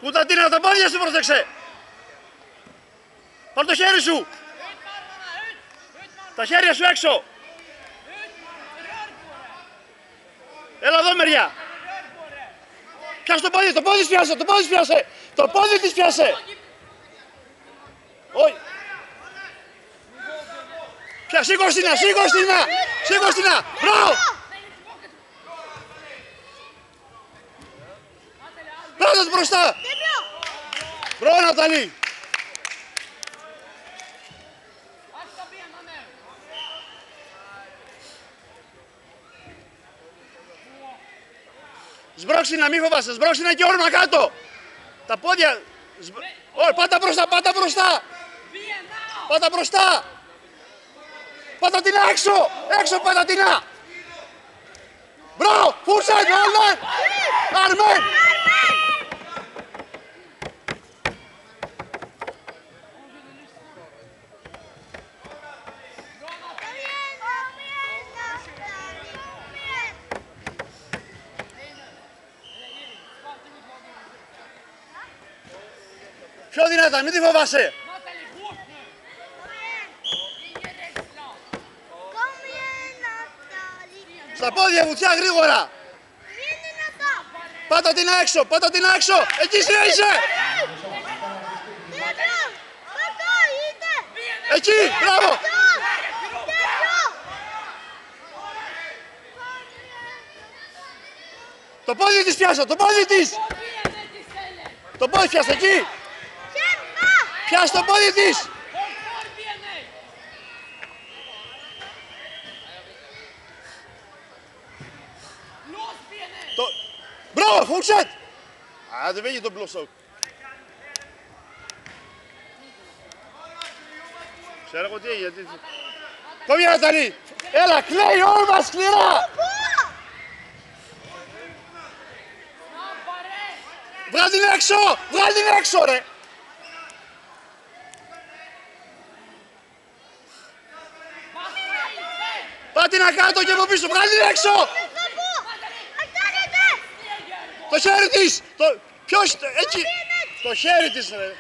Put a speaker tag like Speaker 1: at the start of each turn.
Speaker 1: Σκουτατίνα, τα πόδια σου πρόσεξε. Πάρ' το χέρι σου. Τα χέρια σου έξω. Έλα εδώ μεριά. Πιάσε το πόδι, το πόδι της πιάσε, το πόδι της πιάσε. Το πόδι της πιάσε. Όχι. Σήκω στην σήκω στην Μπράβο. Πράτα του μπροστά. Μπράβο Ναταλή. Σμπρώξινα, μη φοβάσαι, σμπρώξινα και όρμα κάτω. Τα πόδια. Όχι, πάτα μπροστά, πάτα μπροστά. Πάτα μπροστά. Πάτα την έξω, έξω πάτα την. Μπράβο, φούρσεν, Άρμεν. Άρμεν. Πιο δυνατά, μην τη φοβάσαι. Στα πόδια βουτιά γρήγορα. Πάτα την έξω, πάτα την έξω. Εκεί είσαι. Εκεί, μπράβο. Το πόδι της πιάσα, το πόδι της. Το πόδι πιάσα εκεί. Πιάσε το πόδι της! Μπράβο, φούξετ! Α, δεν βγαίνει το μπλοσσόκ. Ξέρω εγώ τι έγινε. Κόβει Ναταλή! Έλα, κλαίει όρμα σκληρά! Βγάλ' την έξω! Βγάλ' την έξω, ρε! Πάτε να κάτω και από πίσω, βγάλει την έξω! Το χέρι της! Ποιος, εκεί! Το χέρι της, ρε!